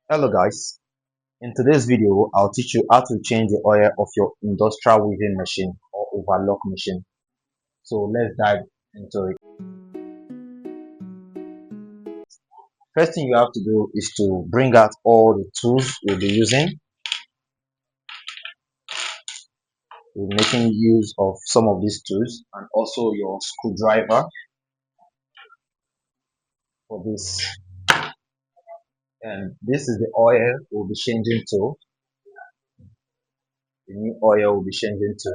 Hello guys, in today's video I'll teach you how to change the oil of your industrial weaving machine or overlock machine. So let's dive into it. First thing you have to do is to bring out all the tools you'll be using. We're making use of some of these tools and also your screwdriver for this. And this is the oil we'll be changing to, the new oil we'll be changing to.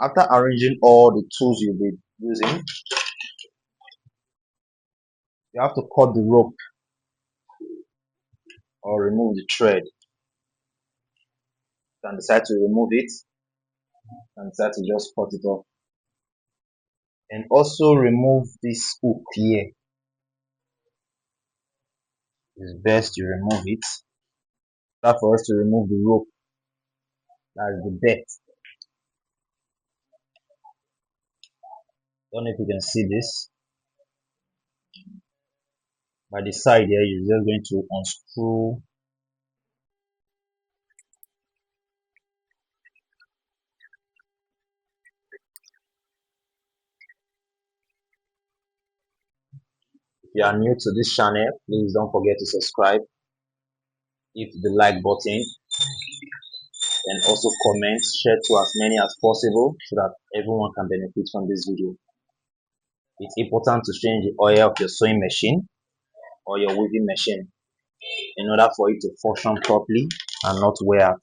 After arranging all the tools you'll be using, you have to cut the rope or remove the thread. You can decide to remove it and decide to just cut it off. And also remove this hook here. It's best you remove it. That for us to remove the rope, that's the belt. Don't know if you can see this. By the side here, you're just going to unscrew. If you are new to this channel, please don't forget to subscribe, hit the like button, and also comment, share to as many as possible so that everyone can benefit from this video. It's important to change the oil of your sewing machine or your weaving machine in order for it to function properly and not wear out.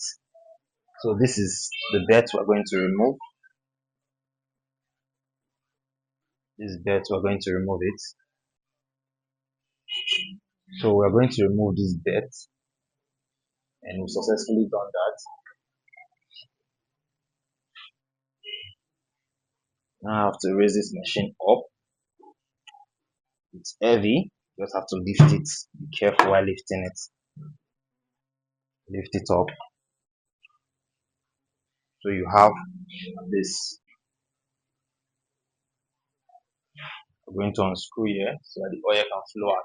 So this is the belt we're going to remove. This belt we're going to remove it. So we're going to remove this belt, and we've successfully done that. Now I have to raise this machine up. It's heavy, you just have to lift it. Be careful while lifting it. Lift it up. So you have this. We're going to unscrew here so that the oil can flow out.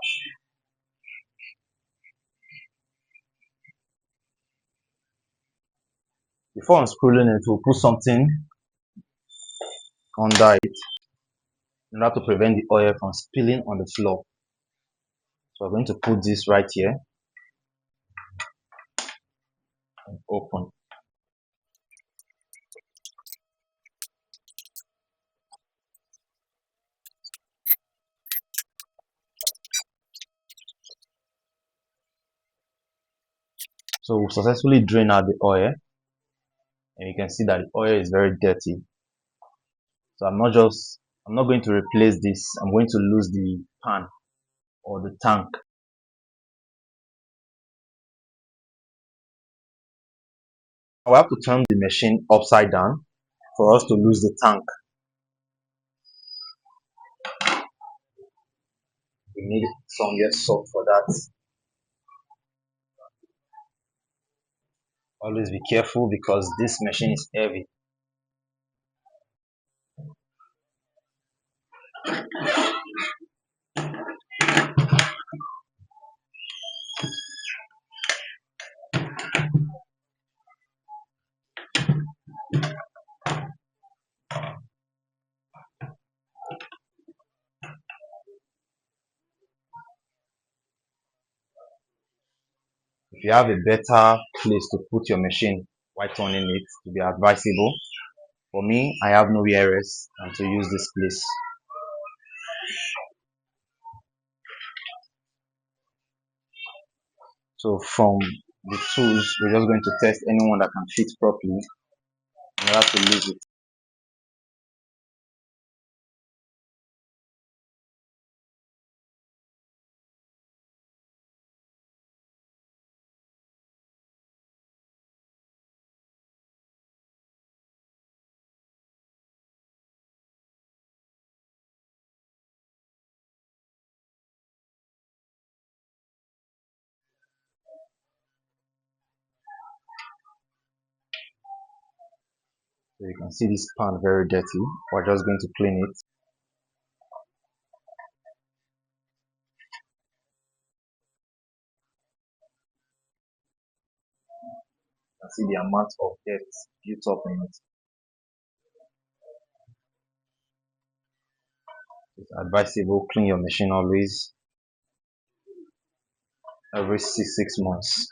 Before unscrewing it, we'll put something under it in order to prevent the oil from spilling on the floor. So we're going to put this right here and open. So we've successfully drained out the oil, and you can see that the oil is very dirty. So I'm not going to replace this. I'm going to lose the pan or the tank. I have to turn the machine upside down for us to lose the tank. We need somewhere soft for that. Always be careful because this machine is heavy. If you have a better place to put your machine while turning it, to be advisable. For me, I have nowhere else than to use this place. So from the tools, we're just going to test anyone that can fit properly in order to lose it. So you can see this pan very dirty. We're just going to clean it. can see the amount of dirt built up in it. It's advisable clean your machine always every 6 months.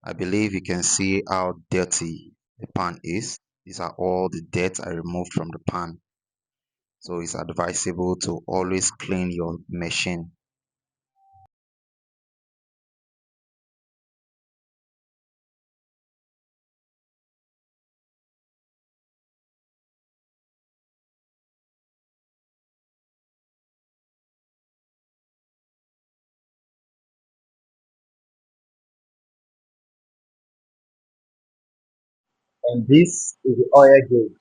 I believe you can see how dirty the pan is. These are all the dirt I removed from the pan. So it's advisable to always clean your machine. And this is the oil gauge.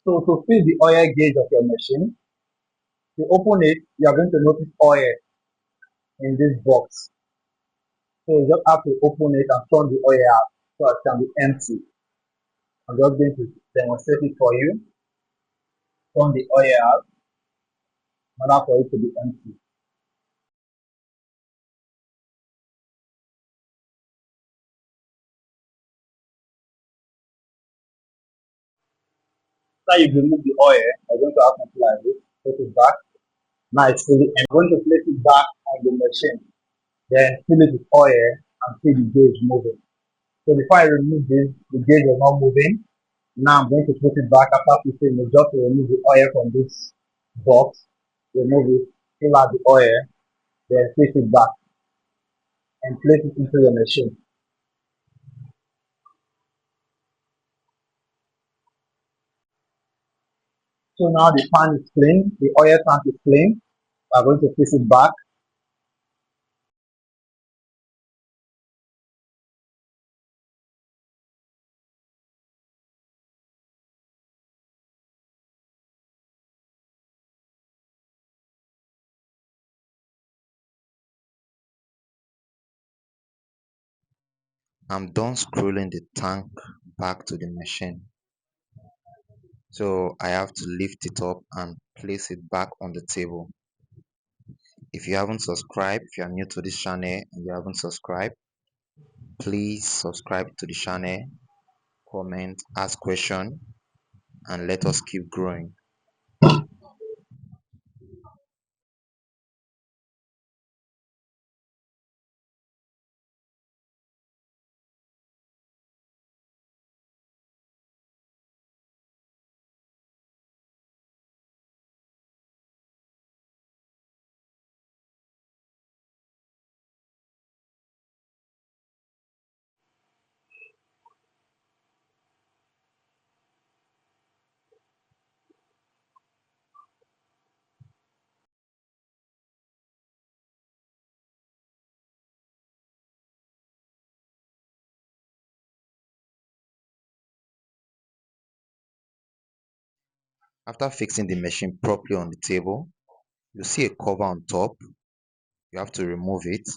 So to fill the oil gauge of your machine, to open it, you are going to notice oil in this box. So you just have to open it and turn the oil out so it can be empty. I'm just going to demonstrate it for you. Turn the oil out in order for it to be empty. Now you remove the oil, I'm going to have something like this, put it back. Now it's fully empty. I'm going to place it back on the machine. Then fill it with oil and see the gauge moving. So before I remove this, the gauge was not moving. Now I'm going to put it back after putting it just to remove the oil from this box. Remove it, fill out the oil, then place it back and place it into your machine. So now the pan is clean, the oil tank is clean. I'm going to place it back. I'm done scrolling the tank back to the machine. So I have to lift it up and place it back on the table. If you haven't subscribed, if you are new to this channel and you haven't subscribed, please subscribe to the channel, comment, ask question, and let us keep growing. After fixing the machine properly on the table, you see a cover on top. You have to remove it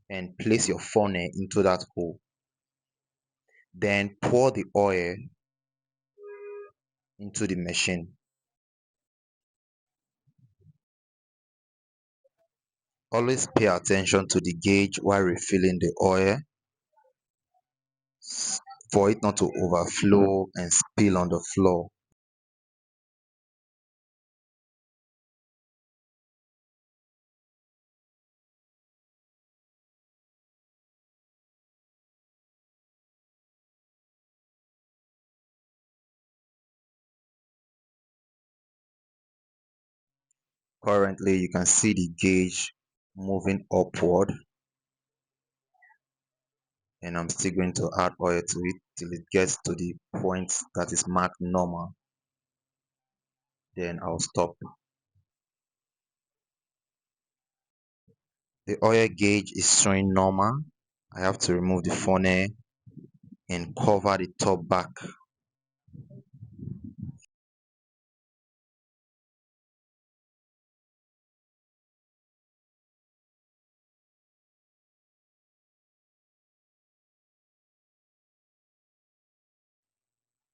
and place your funnel into that hole. Then pour the oil into the machine. Always pay attention to the gauge while refilling the oil for it not to overflow and spill on the floor. Currently, you can see the gauge moving upward, and I'm still going to add oil to it till it gets to the point that is marked normal. Then I'll stop. The oil gauge is showing normal. I have to remove the funnel and cover the top back.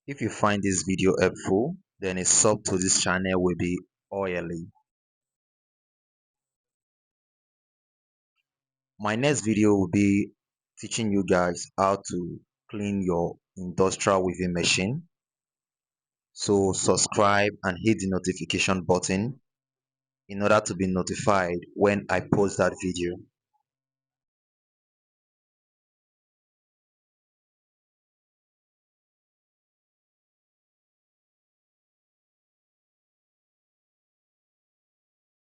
If you find this video helpful, then a sub to this channel will be oily. My next video will be teaching you guys how to clean your industrial weaving machine. So subscribe and hit the notification button in order to be notified when I post that video.